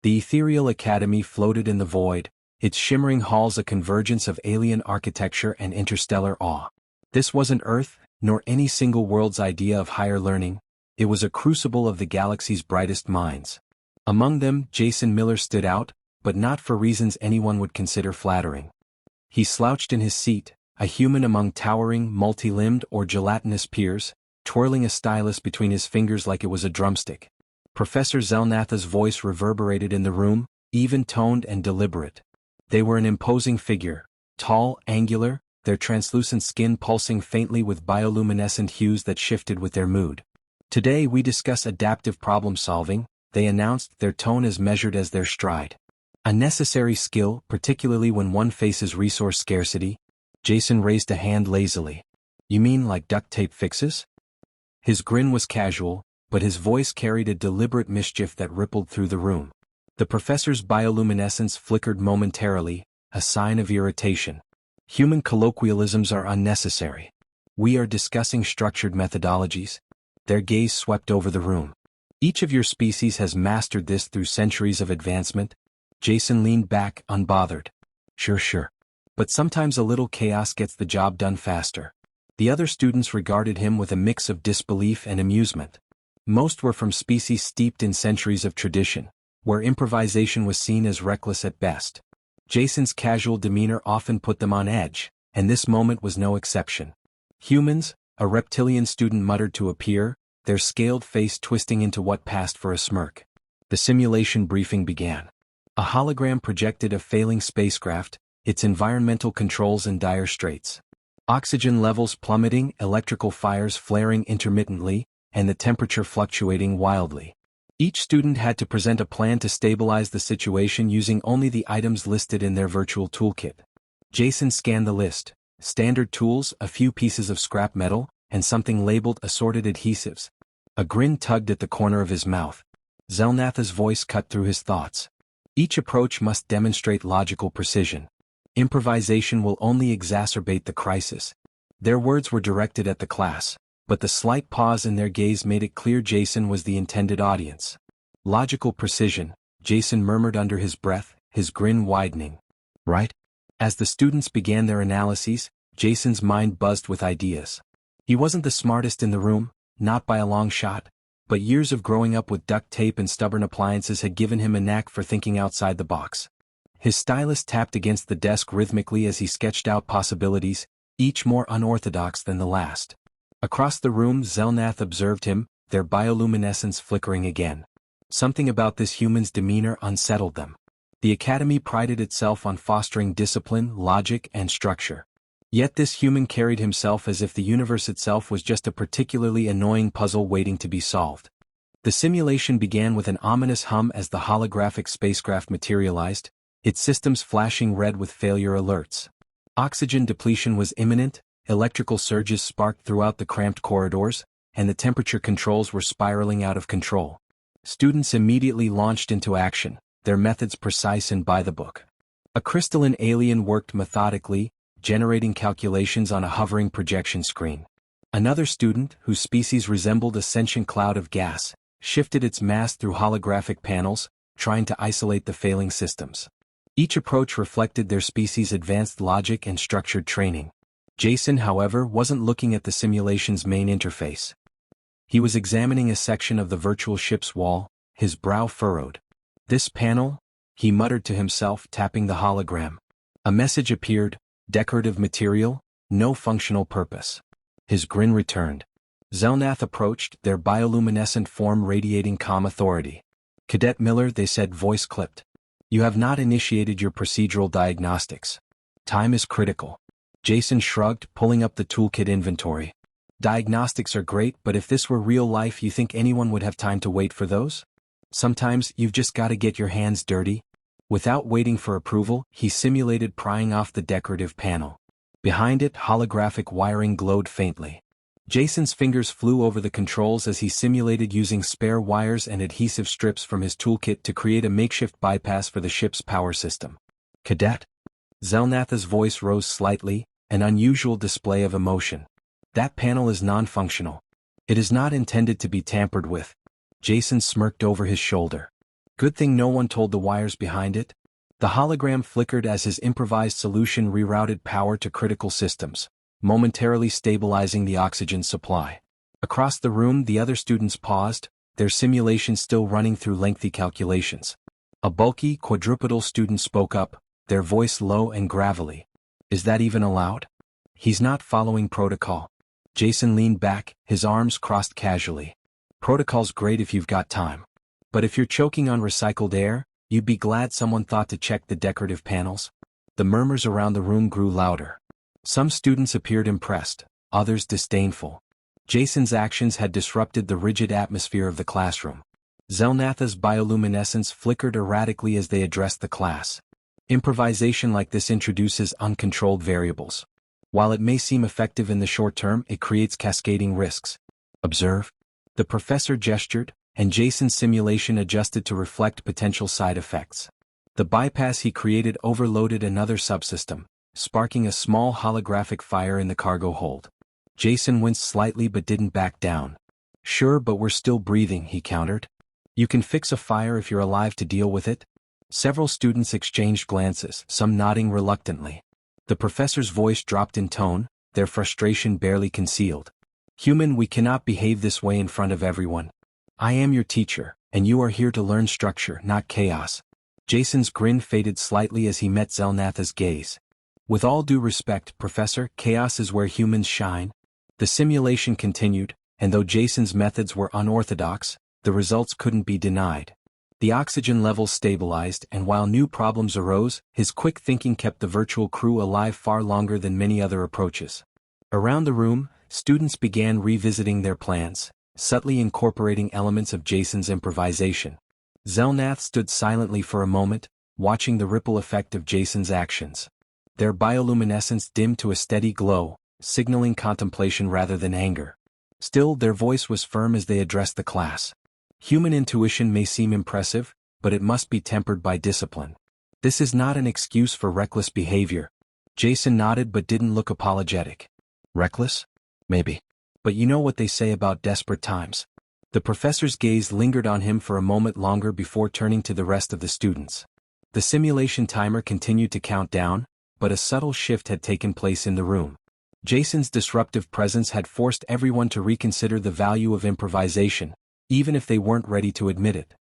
The ethereal academy floated in the void, its shimmering halls a convergence of alien architecture and interstellar awe. This wasn't Earth, nor any single world's idea of higher learning. It was a crucible of the galaxy's brightest minds. Among them, Jason Miller stood out, but not for reasons anyone would consider flattering. He slouched in his seat, a human among towering, multi-limbed or gelatinous peers, twirling a stylus between his fingers like it was a drumstick. Professor Zelnatha's voice reverberated in the room, even-toned and deliberate. They were an imposing figure, tall, angular, their translucent skin pulsing faintly with bioluminescent hues that shifted with their mood. Today we discuss adaptive problem-solving, they announced, their tone as measured as their stride. A necessary skill, particularly when one faces resource scarcity. Jason raised a hand lazily. You mean like duct tape fixes? His grin was casual, but his voice carried a deliberate mischief that rippled through the room. The professor's bioluminescence flickered momentarily, a sign of irritation. Human colloquialisms are unnecessary. We are discussing structured methodologies. Their gaze swept over the room. Each of your species has mastered this through centuries of advancement. Jason leaned back, unbothered. Sure. But sometimes a little chaos gets the job done faster. The other students regarded him with a mix of disbelief and amusement. Most were from species steeped in centuries of tradition, where improvisation was seen as reckless at best. Jason's casual demeanor often put them on edge, and this moment was no exception. Humans, a reptilian student muttered to a peer, their scaled face twisting into what passed for a smirk. The simulation briefing began. A hologram projected a failing spacecraft, its environmental controls in dire straits. Oxygen levels plummeting, electrical fires flaring intermittently, and the temperature fluctuating wildly. Each student had to present a plan to stabilize the situation using only the items listed in their virtual toolkit. Jason scanned the list. Standard tools, a few pieces of scrap metal, and something labeled assorted adhesives. A grin tugged at the corner of his mouth. Zelnatha's voice cut through his thoughts. Each approach must demonstrate logical precision. Improvisation will only exacerbate the crisis. Their words were directed at the class, but the slight pause in their gaze made it clear Jason was the intended audience. Logical precision, Jason murmured under his breath, his grin widening. Right? As the students began their analyses, Jason's mind buzzed with ideas. He wasn't the smartest in the room, not by a long shot, but years of growing up with duct tape and stubborn appliances had given him a knack for thinking outside the box. His stylus tapped against the desk rhythmically as he sketched out possibilities, each more unorthodox than the last. Across the room, Zelnath observed him, their bioluminescence flickering again. Something about this human's demeanor unsettled them. The academy prided itself on fostering discipline, logic, and structure. Yet this human carried himself as if the universe itself was just a particularly annoying puzzle waiting to be solved. The simulation began with an ominous hum as the holographic spacecraft materialized, its systems flashing red with failure alerts. Oxygen depletion was imminent, electrical surges sparked throughout the cramped corridors, and the temperature controls were spiraling out of control. Students immediately launched into action, their methods precise and by the book. A crystalline alien worked methodically, generating calculations on a hovering projection screen. Another student, whose species resembled a sentient cloud of gas, shifted its mass through holographic panels, trying to isolate the failing systems. Each approach reflected their species' advanced logic and structured training. Jason, however, wasn't looking at the simulation's main interface. He was examining a section of the virtual ship's wall, his brow furrowed. This panel, he muttered to himself, tapping the hologram. A message appeared, decorative material, no functional purpose. His grin returned. Zelnath approached, their bioluminescent form radiating calm authority. Cadet Miller, they said, voice clipped. You have not initiated your procedural diagnostics. Time is critical. Jason shrugged, pulling up the toolkit inventory. Diagnostics are great, but if this were real life, you think anyone would have time to wait for those? Sometimes you've just got to get your hands dirty. Without waiting for approval, he simulated prying off the decorative panel. Behind it, holographic wiring glowed faintly. Jason's fingers flew over the controls as he simulated using spare wires and adhesive strips from his toolkit to create a makeshift bypass for the ship's power system. Cadet? Zelnatha's voice rose slightly, an unusual display of emotion. That panel is non-functional. It is not intended to be tampered with. Jason smirked over his shoulder. Good thing no one told the wires behind it. The hologram flickered as his improvised solution rerouted power to critical systems, momentarily stabilizing the oxygen supply. Across the room, the other students paused, their simulation still running through lengthy calculations. A bulky, quadrupedal student spoke up, their voice low and gravelly. Is that even allowed? He's not following protocol. Jason leaned back, his arms crossed casually. Protocol's great if you've got time. But if you're choking on recycled air, you'd be glad someone thought to check the decorative panels. The murmurs around the room grew louder. Some students appeared impressed, others disdainful. Jason's actions had disrupted the rigid atmosphere of the classroom. Zelnatha's bioluminescence flickered erratically as they addressed the class. Improvisation like this introduces uncontrolled variables. While it may seem effective in the short term, it creates cascading risks. Observe. The professor gestured, and Jason's simulation adjusted to reflect potential side effects. The bypass he created overloaded another subsystem, sparking a small holographic fire in the cargo hold. Jason winced slightly but didn't back down. Sure, but we're still breathing, he countered. You can fix a fire if you're alive to deal with it. Several students exchanged glances, some nodding reluctantly. The professor's voice dropped in tone, their frustration barely concealed. Human, we cannot behave this way in front of everyone. I am your teacher, and you are here to learn structure, not chaos. Jason's grin faded slightly as he met Zelnatha's gaze. With all due respect, Professor, chaos is where humans shine. The simulation continued, and though Jason's methods were unorthodox, the results couldn't be denied. The oxygen levels stabilized, and while new problems arose, his quick thinking kept the virtual crew alive far longer than many other approaches. Around the room, students began revisiting their plans, subtly incorporating elements of Jason's improvisation. Zelnath stood silently for a moment, watching the ripple effect of Jason's actions. Their bioluminescence dimmed to a steady glow, signaling contemplation rather than anger. Still, their voice was firm as they addressed the class. Human intuition may seem impressive, but it must be tempered by discipline. This is not an excuse for reckless behavior. Jason nodded but didn't look apologetic. Reckless? Maybe. But you know what they say about desperate times. The professor's gaze lingered on him for a moment longer before turning to the rest of the students. The simulation timer continued to count down, but a subtle shift had taken place in the room. Jason's disruptive presence had forced everyone to reconsider the value of improvisation, even if they weren't ready to admit it.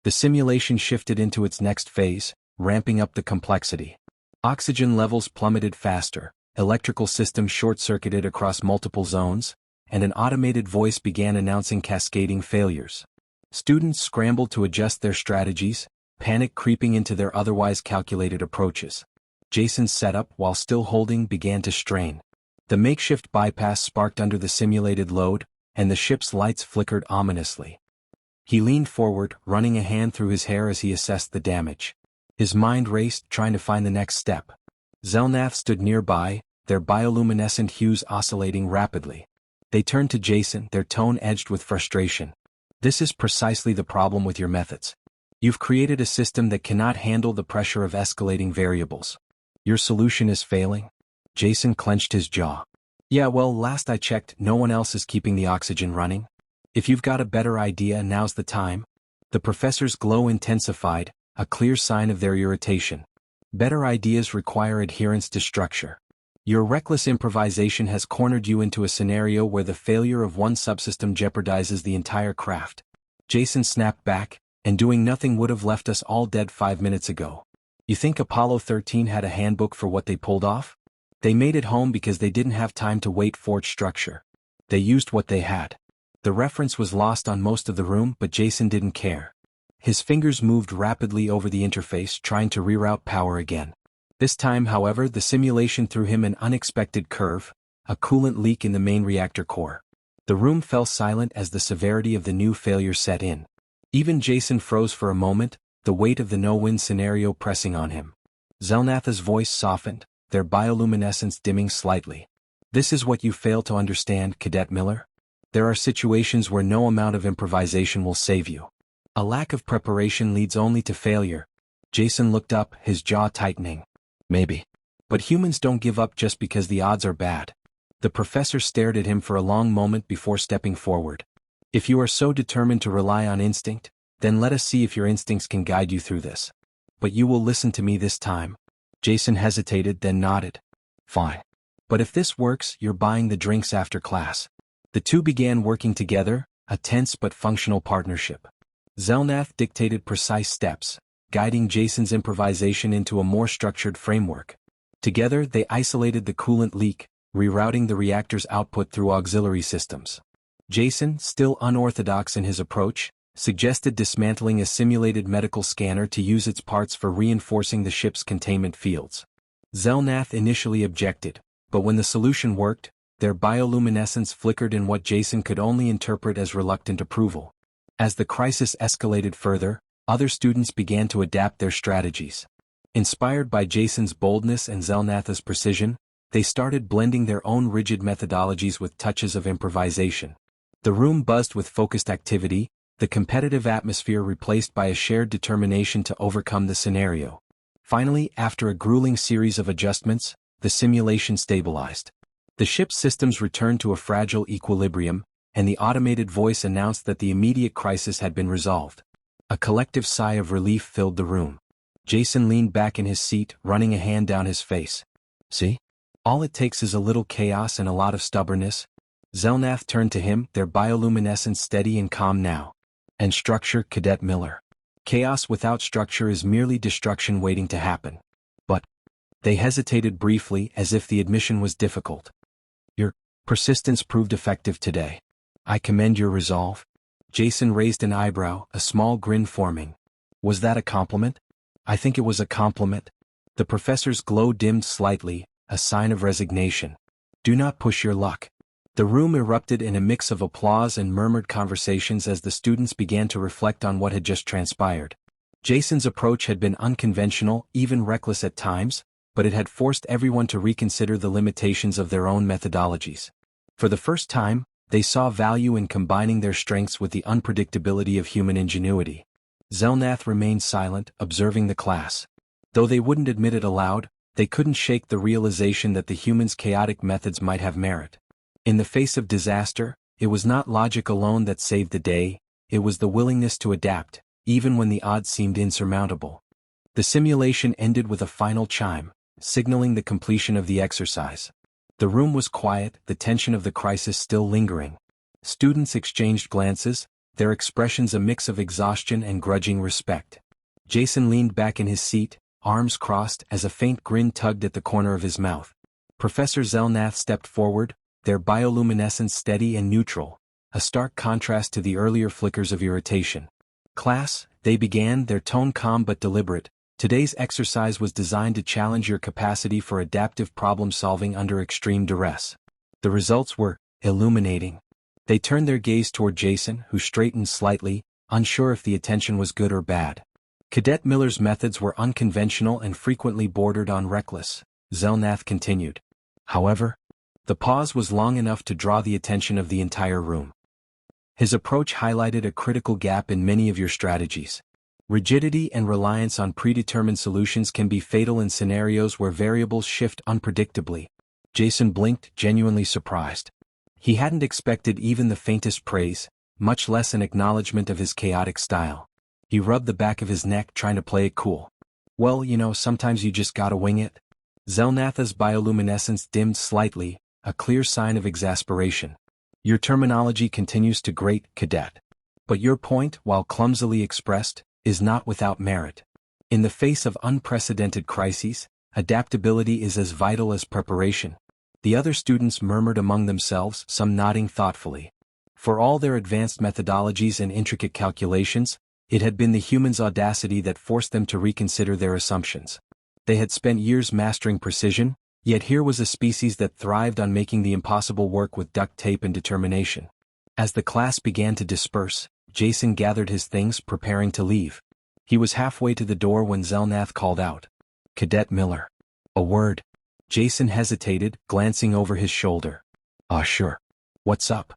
The simulation shifted into its next phase, ramping up the complexity. Oxygen levels plummeted faster, electrical systems short-circuited across multiple zones, and an automated voice began announcing cascading failures. Students scrambled to adjust their strategies, panic creeping into their otherwise calculated approaches. Jason's setup, while still holding, began to strain. The makeshift bypass sparked under the simulated load, and the ship's lights flickered ominously. He leaned forward, running a hand through his hair as he assessed the damage. His mind raced, trying to find the next step. Zelnath stood nearby, their bioluminescent hues oscillating rapidly. They turned to Jason, their tone edged with frustration. This is precisely the problem with your methods. You've created a system that cannot handle the pressure of escalating variables. Your solution is failing? Jason clenched his jaw. Yeah, well, last I checked, no one else is keeping the oxygen running. If you've got a better idea, now's the time. The professor's glow intensified, a clear sign of their irritation. Better ideas require adherence to structure. Your reckless improvisation has cornered you into a scenario where the failure of one subsystem jeopardizes the entire craft. Jason snapped back, and doing nothing would have left us all dead 5 minutes ago. You think Apollo 13 had a handbook for what they pulled off? They made it home because they didn't have time to wait for its structure. They used what they had. The reference was lost on most of the room, but Jason didn't care. His fingers moved rapidly over the interface, trying to reroute power again. This time, however, the simulation threw him an unexpected curve, a coolant leak in the main reactor core. The room fell silent as the severity of the new failure set in. Even Jason froze for a moment, the weight of the no-win scenario pressing on him. Zelnatha's voice softened, their bioluminescence dimming slightly. This is what you fail to understand, Cadet Miller. There are situations where no amount of improvisation will save you. A lack of preparation leads only to failure. Jason looked up, his jaw tightening. Maybe. But humans don't give up just because the odds are bad. The professor stared at him for a long moment before stepping forward. If you are so determined to rely on instinct, Then let us see if your instincts can guide you through this. But you will listen to me this time. Jason hesitated, then nodded. Fine. But if this works, you're buying the drinks after class. The two began working together, a tense but functional partnership. Zelnath dictated precise steps, guiding Jason's improvisation into a more structured framework. Together, they isolated the coolant leak, rerouting the reactor's output through auxiliary systems. Jason, still unorthodox in his approach, suggested dismantling a simulated medical scanner to use its parts for reinforcing the ship's containment fields. Zelnath initially objected, but when the solution worked, their bioluminescence flickered in what Jason could only interpret as reluctant approval. As the crisis escalated further, other students began to adapt their strategies. Inspired by Jason's boldness and Zelnath's precision, they started blending their own rigid methodologies with touches of improvisation. The room buzzed with focused activity, the competitive atmosphere replaced by a shared determination to overcome the scenario. Finally, after a grueling series of adjustments, the simulation stabilized. The ship's systems returned to a fragile equilibrium, and the automated voice announced that the immediate crisis had been resolved. A collective sigh of relief filled the room. Jason leaned back in his seat, running a hand down his face. See? All it takes is a little chaos and a lot of stubbornness. Zelnath turned to him, their bioluminescence steady and calm now. And structure, Cadet Miller. Chaos without structure is merely destruction waiting to happen. But they hesitated briefly, as if the admission was difficult. Your persistence proved effective today. I commend your resolve. Jason raised an eyebrow, a small grin forming. Was that a compliment? I think it was a compliment. The professor's glow dimmed slightly, a sign of resignation. Do not push your luck. The room erupted in a mix of applause and murmured conversations as the students began to reflect on what had just transpired. Jason's approach had been unconventional, even reckless at times, but it had forced everyone to reconsider the limitations of their own methodologies. For the first time, they saw value in combining their strengths with the unpredictability of human ingenuity. Zelnath remained silent, observing the class. Though they wouldn't admit it aloud, they couldn't shake the realization that the humans' chaotic methods might have merit. In the face of disaster, it was not logic alone that saved the day, it was the willingness to adapt, even when the odds seemed insurmountable. The simulation ended with a final chime, signaling the completion of the exercise. The room was quiet, the tension of the crisis still lingering. Students exchanged glances, their expressions a mix of exhaustion and grudging respect. Jason leaned back in his seat, arms crossed, as a faint grin tugged at the corner of his mouth. Professor Zelnath stepped forward, their bioluminescence steady and neutral, a stark contrast to the earlier flickers of irritation. Class, they began, their tone calm but deliberate. Today's exercise was designed to challenge your capacity for adaptive problem-solving under extreme duress. The results were illuminating. They turned their gaze toward Jason, who straightened slightly, unsure if the attention was good or bad. Cadet Miller's methods were unconventional and frequently bordered on reckless, Zelnath continued. However, the pause was long enough to draw the attention of the entire room. His approach highlighted a critical gap in many of your strategies. Rigidity and reliance on predetermined solutions can be fatal in scenarios where variables shift unpredictably. Jason blinked, genuinely surprised. He hadn't expected even the faintest praise, much less an acknowledgement of his chaotic style. He rubbed the back of his neck, trying to play it cool. Well, sometimes you just gotta wing it. Zelnath's bioluminescence dimmed slightly, a clear sign of exasperation. Your terminology continues to grate, Cadet. But your point, while clumsily expressed, is not without merit. In the face of unprecedented crises, adaptability is as vital as preparation. The other students murmured among themselves, some nodding thoughtfully. For all their advanced methodologies and intricate calculations, it had been the humans' audacity that forced them to reconsider their assumptions. They had spent years mastering precision, yet here was a species that thrived on making the impossible work with duct tape and determination. As the class began to disperse, Jason gathered his things, preparing to leave. He was halfway to the door when Zelnath called out, "Cadet Miller." A word. Jason hesitated, glancing over his shoulder. Sure. What's up?"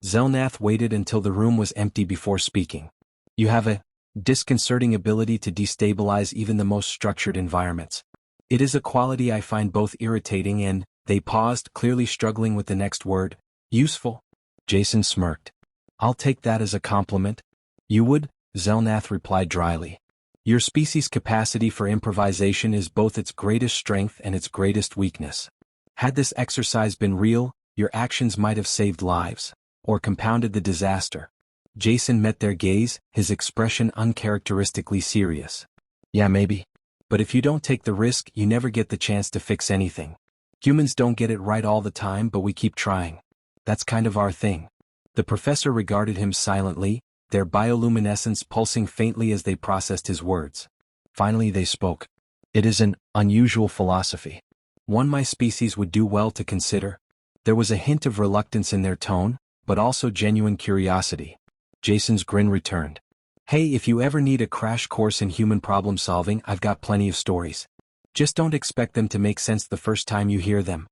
Zelnath waited until the room was empty before speaking. "You have a disconcerting ability to destabilize even the most structured environments. It is a quality I find both irritating and," they paused, clearly struggling with the next word, "useful." Jason smirked. "I'll take that as a compliment." "You would?" Zelnath replied dryly. Your species' capacity for improvisation is both its greatest strength and its greatest weakness. Had this exercise been real, your actions might have saved lives, or compounded the disaster. Jason met their gaze, his expression uncharacteristically serious. Yeah, maybe. But if you don't take the risk, you never get the chance to fix anything. Humans don't get it right all the time, but we keep trying. That's kind of our thing. The professor regarded him silently, their bioluminescence pulsing faintly as they processed his words. Finally they spoke. It is an unusual philosophy. One my species would do well to consider. There was a hint of reluctance in their tone, but also genuine curiosity. Jason's grin returned. Hey, if you ever need a crash course in human problem solving, I've got plenty of stories. Just don't expect them to make sense the first time you hear them.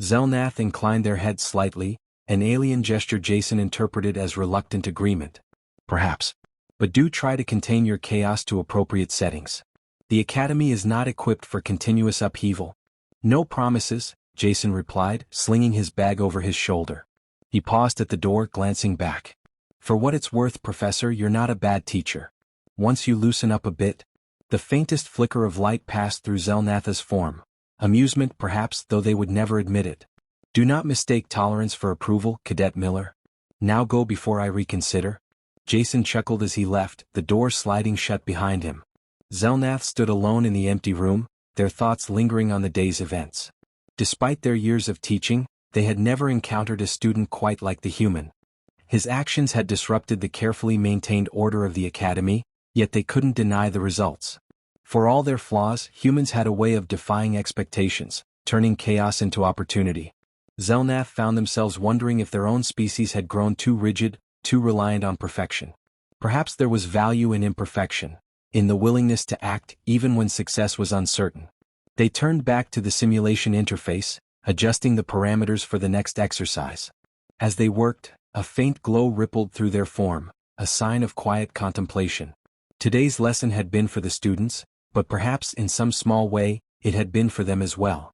Zelnath inclined their head slightly, an alien gesture Jason interpreted as reluctant agreement. Perhaps. But do try to contain your chaos to appropriate settings. The Academy is not equipped for continuous upheaval. No promises, Jason replied, slinging his bag over his shoulder. He paused at the door, glancing back. For what it's worth, Professor, you're not a bad teacher. Once you loosen up a bit. The faintest flicker of light passed through Zelnath's form. Amusement, perhaps, though they would never admit it. Do not mistake tolerance for approval, Cadet Miller. Now go before I reconsider. Jason chuckled as he left, the door sliding shut behind him. Zelnath stood alone in the empty room, their thoughts lingering on the day's events. Despite their years of teaching, they had never encountered a student quite like the human. His actions had disrupted the carefully maintained order of the Academy, yet they couldn't deny the results. For all their flaws, humans had a way of defying expectations, turning chaos into opportunity. Zelnath found themselves wondering if their own species had grown too rigid, too reliant on perfection. Perhaps there was value in imperfection, in the willingness to act even when success was uncertain. They turned back to the simulation interface, adjusting the parameters for the next exercise. As they worked, a faint glow rippled through their form, a sign of quiet contemplation. Today's lesson had been for the students, but perhaps in some small way, it had been for them as well.